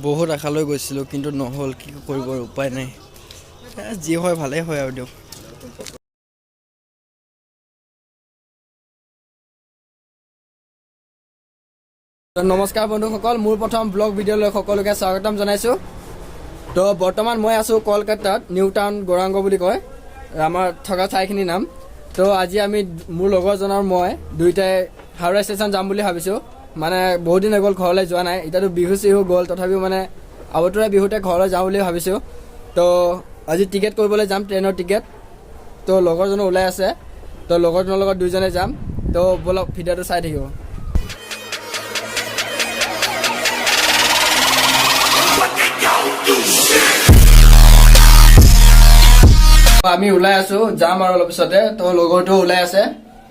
বহুত আশা লৈ গৈছিলোঁ কিন্তু নহ'ল, কি কৰিব উপায় নাই। যি হয় ভালেই হয় আৰু দিয়ক। নমস্কাৰ বন্ধুসকল, মোৰ প্ৰথম ব্লগ ভিডিঅ'লৈ সকলোকে স্বাগতম জনাইছোঁ। তো বৰ্তমান মই আছোঁ কলকাতাত, নিউ টাউন গৌৰাংগ বুলি কয় আমাৰ থকা ঠাইখিনিৰ নাম। তো আজি আমি মোৰ লগৰজনৰ মই দুয়োটাই হাওৰা ষ্টেচন যাম বুলি ভাবিছোঁ। মানে বহুত দিন হৈ গ'ল ঘৰলৈ যোৱা নাই, এতিয়াতো বিহু চিহু গ'ল, তথাপিও মানে আবতৰা বিহুতে ঘৰলৈ যাওঁ বুলি ভাবিছোঁ। তো আজি টিকেট কৰিবলৈ যাম, ট্ৰেইনৰ টিকেট। তো লগৰজনো ওলাই আছে, তো লগৰজনৰ লগত দুইজনে যাম। তো বলক ভিডিঅ'টো চাই থাকিব। আমি ওলাই আছো, যাম আৰু অলপ পিছতে। তো লগৰটো ওলাই আছে,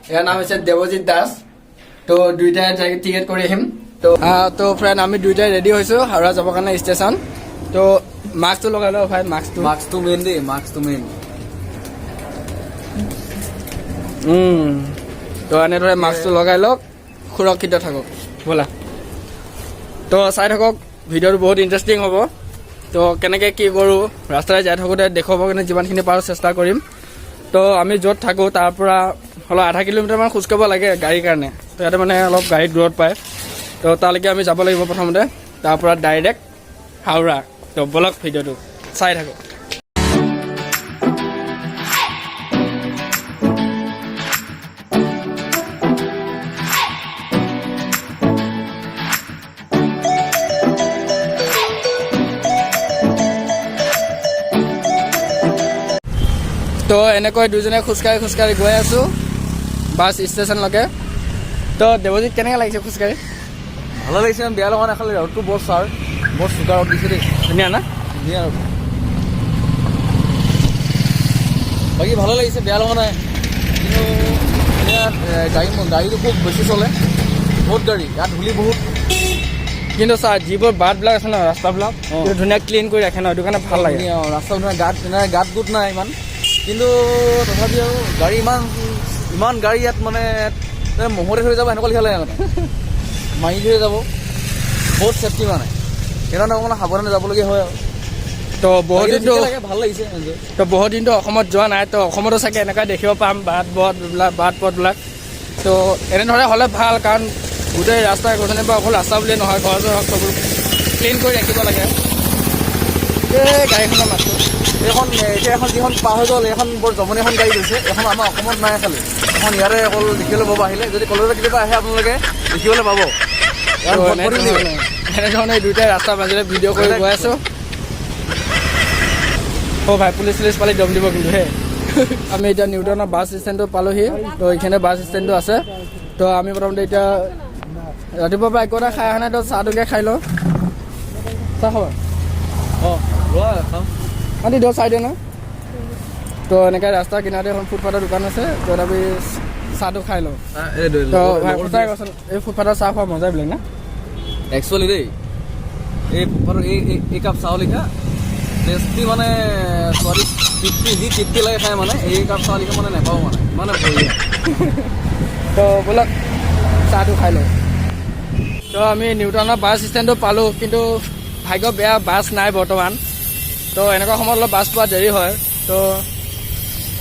ইয়াৰ নাম হৈছে দেৱজিৎ দাস। তো দুইটাই টিকেট কৰি আহিম। তো ফ্ৰেণ্ড আমি দুইটাই ৰেডি হৈছোঁ হাওৰা যাবৰ কাৰণে ষ্টেচন। তো মাস্কটো লগাই লওঁ ভাই, মাস্কটো মেইন দেই, মাস্কটো মেইন। তো এনেদৰে মাস্কটো লগাই লওক, সুৰক্ষিত থাকক। ব'লা, তো চাই থাকক, ভিডিঅ'টো বহুত ইণ্টাৰেষ্টিং হ'ব। তো কেনেকৈ কি কৰোঁ, ৰাস্তাৰে যাই থাকোঁতে দেখুৱাব কাৰণে যিমানখিনি পাৰোঁ চেষ্টা কৰিম। তো আমি য'ত থাকোঁ তাৰ পৰা অলপ 0.5 কিলোমিটাৰমান খোজকাঢ়িব লাগে গাড়ীৰ কাৰণে। তো ইয়াতে মানে অলপ গাড়ী দূৰত পায়। তো তালৈকে আমি যাব লাগিব প্ৰথমতে, তাৰ পৰা ডাইৰেক্ট হাওৰা। তো বলক ভিডিঅ'টো চাই থাকক। তো এনেকৈ দুজনে খোজকাঢ়ি গৈ আছোঁ বাছ ষ্টেচনলৈকে। তো দেৱজিৎ কেনেকৈ লাগিছে খোজকাঢ়ি? ভালো লাগিছে, বেয়া লগা নাই। খালি ৰ'দটো বৰ চোকা ৰ'দ দিছে দেই। ধুনীয়া না? ধুনীয়া ৰ'দ। বাকী ভালো লাগিছে, বেয়া লগা নাই। কিন্তু এতিয়া গাড়ীটো খুব বেছি চলে, বহুত গাড়ী, ইয়াত ধূলি বহুত। কিন্তু চা, যিবোৰ বাটবিলাক আছে ন, ৰাস্তাবিলাক ধুনীয়া ক্লিন কৰি ৰাখে ন, সেইটো কাৰণে ভাল লাগে। ৰাস্তা ধুনীয়া, গাঁত গোট নাই ইমান। কিন্তু তথাপিও গাড়ী ইমান গাড়ী ইয়াত মানে মহতে থৈ যাব এনেকুৱা লিখা লাগে মানে। মাৰি থৈ যাব, বহুত ছেফটি মানে। সেইকাৰণে অকণমান সাৱধানে যাবলগীয়া হয় আৰু। তো বহুত দিনটো ভাল লাগিছে। তো বহুত দিনটো অসমত যোৱা নাই, তো অসমতো চাগে এনেকুৱা দেখিব পাম বাট পথবিলাক। তো এনেদৰে হ'লে ভাল, কাৰণ গোটেই ৰাস্তা ঘৰখনৰ পৰা অকল ৰাস্তা বুলিয়ে নহয়, ঘৰ হওক চবোৰ ক্লিন কৰি ৰাখিব লাগে। এই গাড়ীখনৰ মাতটো এতিয়া এখন যিখন পাৰ হৈ গ'ল, এইখন বৰ জমনি এখন গাড়ী গৈছে। এখন আমাৰ অসমত নাই, খালি এখন ইয়াৰে অকল দেখিবলৈ পাব। আহিলে যদি কলেজত কেতিয়াবা আহে আপোনালোকে দেখিবলৈ পাব। এনেধৰণে দুয়োটাই ৰাস্তাৰ মাজেৰে ভিডিঅ' কৰি গৈ আছোঁ। ভাই পুলিচ পালে দম দিব কিন্তু হে। আমি এতিয়া নিউ টাউনৰ বাছ ষ্টেণ্ডটো পালোহি। তো এইখিনি বাছ ষ্টেণ্ডটো আছে। তো আমি প্ৰথমতে এতিয়া ৰাতিপুৱাৰ পৰা একো এটা খাই অহা নাই, তো চাহটোকে খাই লওঁ। চাহ খাব? আনি দিয়ক, চাই দিয়ে ন। তো এনেকৈ ৰাস্তাৰ কিনাৰতে এখন ফুটপাথৰ দোকান আছে, য'ত আমি চাহটো খাই লওঁ। তো ভাই সঁচাই কচোন, এই ফুটপাথৰ চাহ খোৱা মজাই বেলেগ না? একচুৱেলি দেই, এই কাপ চাহ লিখা টেষ্টি মানে তৃপ্তি লাগে খাই মানে। এই কাপ চাহ লিখা মানে নাপাওঁ মানে বঢ়িয়া। তো ব'লক চাহটো খাই লওঁ। তো আমি নিউ টাউনৰ বাছ ষ্টেণ্ডটো পালোঁ, কিন্তু ভাগ্য বেয়া, বাছ নাই বৰ্তমান। তো এনেকুৱা সময়ত অলপ বাছ পোৱা দেৰি হয়। তো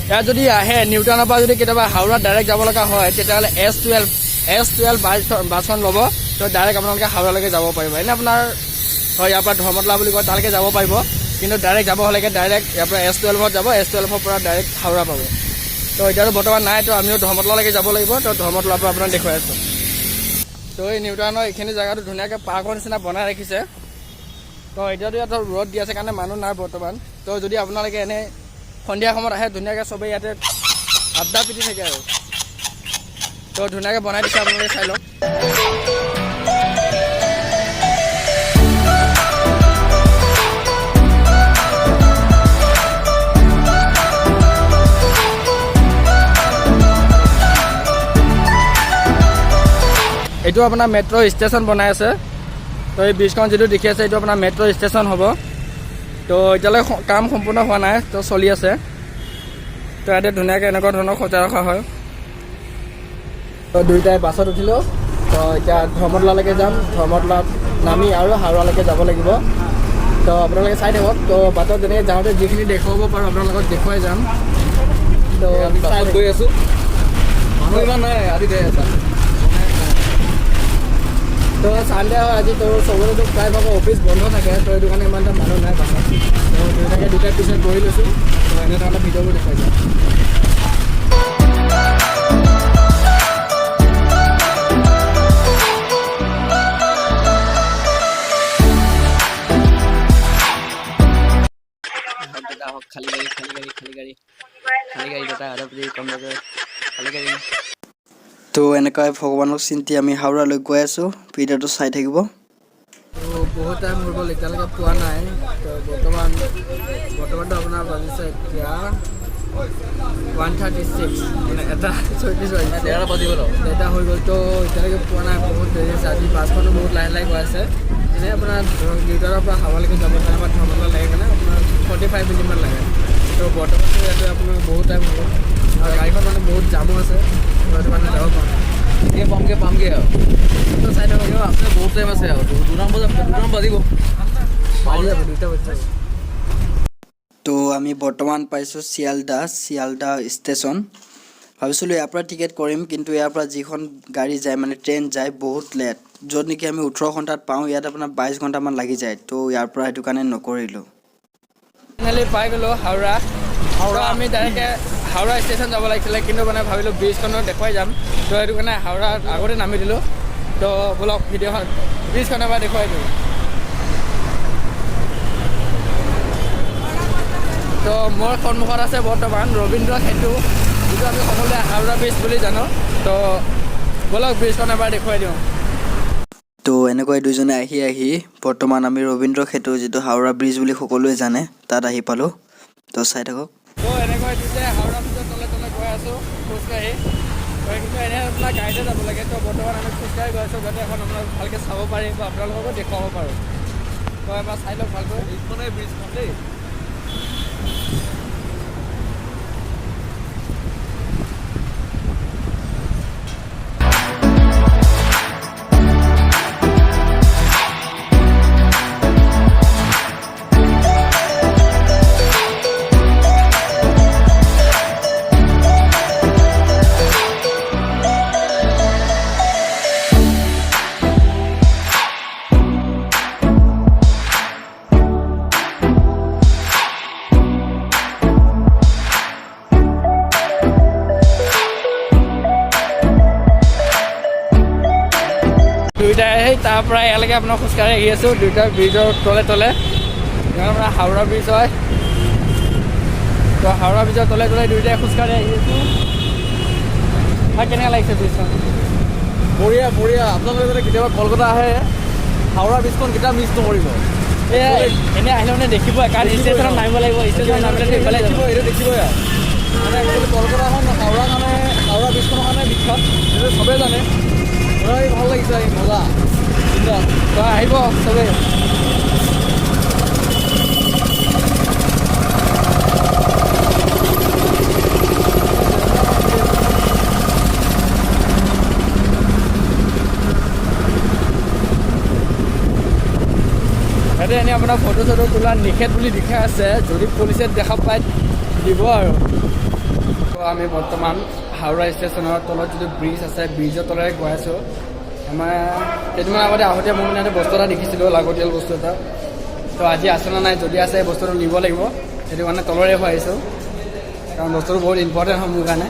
ইয়াত যদি আহে নিউ টাউনৰ পৰা যদি কেতিয়াবা হাওৰাত ডাইৰেক্ট যাব লগা হয়, তেতিয়াহ'লে S12 বাছখন ল'ব। তো ডাইৰেক্ট আপোনালোকে হাওৰালৈকে যাব পাৰিব। এনেই আপোনাৰ হয় ইয়াৰ পৰা ধৰ্মতলা বুলি কয়, তালৈকে যাব পাৰিব। কিন্তু ডাইৰেক্ট যাব হ'লেকে ডাইৰেক্ট ইয়াৰ পৰা S12ত যাব, S12ৰ পৰা ডাইৰেক্ট হাওৰা পাব। তো এতিয়াতো বৰ্তমান নাই, তো আমিও ধৰ্মতলালৈকে যাব লাগিব। তো ধৰ্মতলাৰ পৰা আপোনাক দেখুৱাই আছোঁ। তো এই নিউ টাউনৰ এইখিনি জেগাটো ধুনীয়াকৈ পাৰ্কৰ নিচিনা বনাই ৰাখিছে। তো এতিয়াতো ইয়াত ৰ'দ দি আছে কাৰণে মানুহ নাই বৰ্তমান। তো যদি আপোনালোকে এনেই সন্ধিয়া সময়ত আহে, ধুনীয়াকৈ চবেই ইয়াতে আড্ডা পিটি থাকে আৰু। তো ধুনীয়াকৈ বনাই দিছে, আপোনালোকে চাই লওক। এইটো আপোনাৰ মেট্ৰ' ষ্টেচন বনাই আছে। তো এই ব্ৰিজখন যিটো দেখি আছে, এইটো আপোনাৰ মেট্ৰ' ষ্টেচন হ'ব। তো এতিয়ালৈ কাম সম্পূৰ্ণ হোৱা নাই, তো চলি আছে। তো ইয়াতে ধুনীয়াকৈ এনেকুৱা ধৰণৰ সজাই ৰখা হয়। তো দুইটাই বাছত উঠিলোঁ। তো এতিয়া ধৰ্মতলালৈকে যাম। ধৰ্মতলাত নামি আৰু হাওৰালৈকে যাব লাগিব। তো আপোনালোকে চাই থাকক। তো বাটত যেনেকৈ যাওঁতে যিখিনি দেখুৱাব পাৰোঁ আপোনালোকক দেখুৱাই যাম। তো আমি বাছত গৈ আছোঁ, মানুহ ইমান নাই আজি দে আছা। তো চানডে হয় আজি, তো চবৰেতো প্ৰায়ভাগৰ অফিচ বন্ধ থাকে, তো সেইটো কাৰণে ইমান এটা মানুহ নাই বাছত। তো দুয়োটাকে দুটাৰ পিছত বহি লৈছোঁ। তো এনেধৰণে ভিডিঅ'বোৰ দেখুৱাই যাম। তো এনেকৈ ভগৱানক চিন্তি আমি হাওৰালৈ গৈ আছোঁ। ভিডিঅ'টো চাই থাকিব। তো বহুত টাইম হৈ গ'ল, এতিয়ালৈকে পোৱা নাই। তো বৰ্তমানটো আপোনাৰ বাজিছে এতিয়া 1:36, মানে 1:36 বাজিছে। ডেৰ বাজিব ন? ডেটা হৈ গ'ল। তো এতিয়ালৈকে পোৱা নাই, বহুত দেৰি আছে। আজি বাছখনো বহুত লাহে লাহে গৈ আছে। এনেই আপোনাৰ ধৰক নিউটনৰ পৰা হাৱালৈকে যাব কাৰণে আমাৰ ধৰ্মলা লাগে কাৰণে আপোনাৰ 45 মিনিটমান লাগে। তো বৰ্তমানটো ইয়াতে আপোনাৰ বহুত টাইম হ'ব আৰু গাড়ীখন মানে বহুত জামো আছে, সেইটো কাৰণে যাব পৰা নাই। এতিয়া পামগৈ আৰু। তো চাই থাকক, আছে বহুত টাইম আছে আৰু 2টা বাজিব। বাজি যাব, 2টা বাজি যাব। তো আমি বৰ্তমান পাইছোঁ শিয়ালদা ষ্টেচন। ভাবিছিলোঁ ইয়াৰ পৰা টিকেট কৰিম, কিন্তু ইয়াৰ পৰা যিখন গাড়ী যায় মানে ট্ৰেইন যায় বহুত লেট। য'ত নেকি আমি 18 ঘণ্টাত পাওঁ, ইয়াত আপোনাৰ 22 ঘণ্টামান লাগি যায়। তো ইয়াৰ পৰা সেইটো কাৰণে নকৰিলোঁ। ফাইনেলি পাই গ'লোঁ হাওৰা। আমি ডাইৰেক্টে হাওৰা ষ্টেচন যাব লাগিছিলে, কিন্তু মানে ভাবিলোঁ ব্ৰিজখনত দেখুৱাই যাম। তো সেইটো কাৰণে হাওৰাত আগতে নামি দিলোঁ। তো ব'লক ভিডিঅ'খন ব্ৰিজখনৰ পৰা দেখুৱাই দিওঁ। তো মোৰ সন্মুখত আছে বৰ্তমান ৰবীন্দ্ৰ সেতু, যিটো আমি সকলোৱে হাওৰা ব্ৰিজ বুলি জানো। তো ব'লক ব্ৰিজখন এবাৰ দেখুৱাই দিওঁ। তো এনেকৈ দুজনে আহি বৰ্তমান আমি ৰবীন্দ্ৰ সেতু, যিটো হাওৰা ব্ৰিজ বুলি সকলোৱে জানে, তাত আহি পালোঁ। তো চাই থাকক। তো এনেকৈ দিছে হাওৰা ব্ৰিজৰ তলে তলে গৈ আছোঁ খোজকাঢ়ি। তো কিন্তু এনেই আপোনাৰ গাড়ীতে যাব লাগে। তো বৰ্তমান আমি খোজকাঢ়ি গৈ আছোঁ, যাতে এখন আপোনালোক ভালকৈ চাব পাৰি বা আপোনালোককো দেখুৱাব পাৰোঁ। তো এবাৰ চাই লওক ভালকৈ। এইখনে ব্ৰিজখন দেই। দুইটাই সেই তাৰ পৰা ইয়ালৈকে আপোনাৰ খোজকাঢ়ি আহি আছোঁ, দুইটা ব্ৰিজৰ তলে তলে। ইয়াৰ পৰা হাওৰা ব্ৰিজ হয়। তো হাওৰা ব্ৰিজৰ তলে তলে দুইটাই খোজকাঢ়ি আহি আছোঁ। আৰু কেনেকৈ লাগিছে ব্ৰিজখন? বঢ়িয়া বঢ়িয়া। আপোনালোকে যদি কেতিয়াবা কলকাতা আহে, হাওৰা ব্ৰিজখন কেতিয়াও মিছ নকৰিব। এনেই আহিলে মানে দেখিবই, কাৰণ ষ্টেচনত নামিব লাগিব। ষ্টেচনত নামিলে এইফালে যাব। এইটো দেখিবই আৰু। মানে একচুৱেলি কলকাতাখন হাওৰা ব্ৰিজখনৰ কাৰণে বিখ্যাত, সেইটো চবেই জানে। ভাল লাগিছে, মজা বিন্দাছ। তো আহিব চবেই। ইয়াতে এনেই আপোনাৰ ফটো চটো তোলা নিষেধ বুলি লিখা আছে, যদি পুলিচে দেখা পায় দিব আৰু। তো আমি বৰ্তমান হাওৰা ষ্টেচনৰ তলত যিটো ব্ৰিজ আছে, ব্ৰিজৰ তলেৰে গৈ আছোঁ। আমাৰ কেইদিনমান আগতে আহোঁতে মই মানে এটা বস্তু এটা দেখিছিলোঁ, লাগতিয়াল বস্তু এটা। তো আজি আছে নে নাই, যদি আছে বস্তুটো নিব লাগিব। সেইটো কাৰণে তলৰে হৈ আহিছোঁ, কাৰণ বস্তুটো বহুত ইম্পৰ্টেণ্ট হয় মোৰ কাৰণে।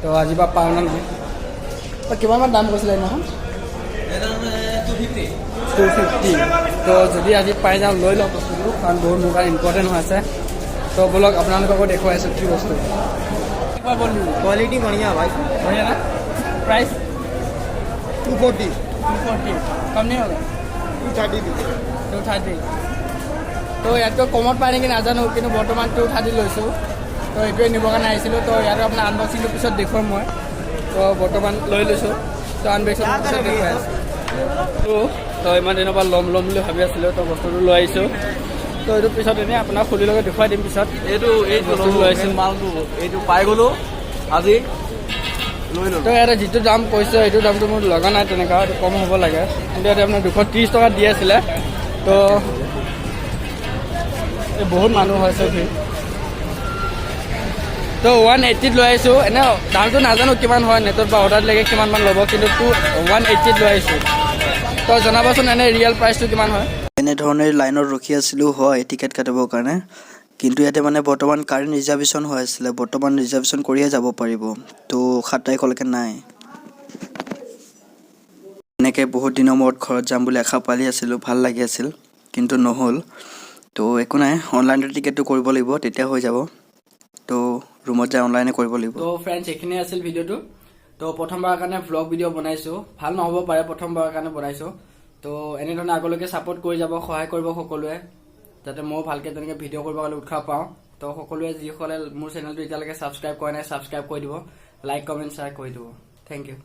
তো আজি বা পাওঁ নে নাই। তো কিমানমান দাম কৈছিলে সেইদিনাখন? 250। তো যদি আজি পাই যাওঁ লৈ লওঁ বস্তুটো, কাৰণ বহুত মোৰ কাৰণে ইম্পৰ্টেণ্ট হৈ আছে। তো ব'লক আপোনালোককো দেখুৱাই আছোঁ কি বস্তু। क्वालिटी बढ़िया भाई। बढ़िया ना? प्राइस 240 240, कम नहीं होगा? 230। তো ইয়াতকৈ কমত পায় নেকি নাজানো, কিন্তু বৰ্তমান 230 লৈছোঁ। তো এইটোৱে নিবৰ কাৰণে আহিছিলোঁ। তো ইয়াত আপোনাৰ আনবক্সিংটোৰ পিছত দেখুৱাম মই। তো বৰ্তমান লৈ লৈছোঁ। তো আনবক্সিংটোৰ পিছত দেখুৱাই আছোঁ। তো ইমান দিনৰ পৰা ল'ম বুলি ভাবি আছিলোঁ। তো বস্তুটো লৈ আহিছোঁ। তো এইটো পিছত এনেই আপোনাক খুলি লগে দেখুৱাই দিম পিছত। এইটো বস্তুটো লৈ আহিছোঁ, মালটো এইটো পাই গ'লোঁ আজি। লৈ ল'লোঁ তো ইয়াতে যিটো দাম কৈছে সেইটো দামটো মোৰ লগা নাই তেনেকুৱা, এইটো কম হ'ব লাগে। কিন্তু ইয়াতে আপোনাৰ 230 টকা দি আছিলে। তো এই বহুত মানুহ হৈছে ভিৰ। তো 180 লৈ আহিছোঁ। এনে দামটো নাজানো কিমান হয়, নেটত বা অৰ্ডাৰ দিলেগে কিমান মান ল'ব, কিন্তু 180 লৈ আহিছোঁ। তো জনাবচোন এনে ৰিয়েল প্ৰাইচটো কিমান হয়। এনেধৰণে লাইনত ৰখি আছিলোঁ হয় টিকেট কাটিবৰ কাৰণে, কিন্তু ইয়াতে মানে বৰ্তমান কাৰেণ্ট ৰিজাৰ্ভেশ্যন হৈ আছিলে। বৰ্তমান ৰিজাৰ্ভেশ্যন কৰিয়ে যাব পাৰিব, তো 7 তাৰিখলৈকে নাই। এনেকৈ বহুত দিনৰ মূৰত ঘৰত যাম বুলি আশা পালি আছিলোঁ, ভাল লাগি আছিল, কিন্তু নহ'ল। তো একো নাই, অনলাইনত টিকেটটো কৰিব লাগিব, তেতিয়া হৈ যাব। তো ৰুমত যাই অনলাইনে কৰিব লাগিব। তো ফ্ৰেণ্ডছ, এইখিনিয়ে আছিল ভিডিঅ'টো। তো প্ৰথমবাৰৰ কাৰণে ভ্লগ ভিডিঅ' বনাইছোঁ, ভাল নহ'ব পাৰে, প্ৰথমবাৰৰ কাৰণে বনাইছোঁ। তো এনেধৰণে আগলৈকে ছাপোৰ্ট কৰি যাব, সহায় কৰিব সকলোৱে, যাতে ময়ো ভালকৈ তেনেকৈ ভিডিঅ' কৰিব কাৰণে উৎসাহ পাওঁ। তো সকলোৱে যিসকলে মোৰ চেনেলটো এতিয়ালৈকে ছাবস্ক্ৰাইব কৰা নাই, ছাবস্ক্ৰাইব কৰি দিব, লাইক কমেণ্ট শ্বেয়াৰ কৰি দিব। Thank U.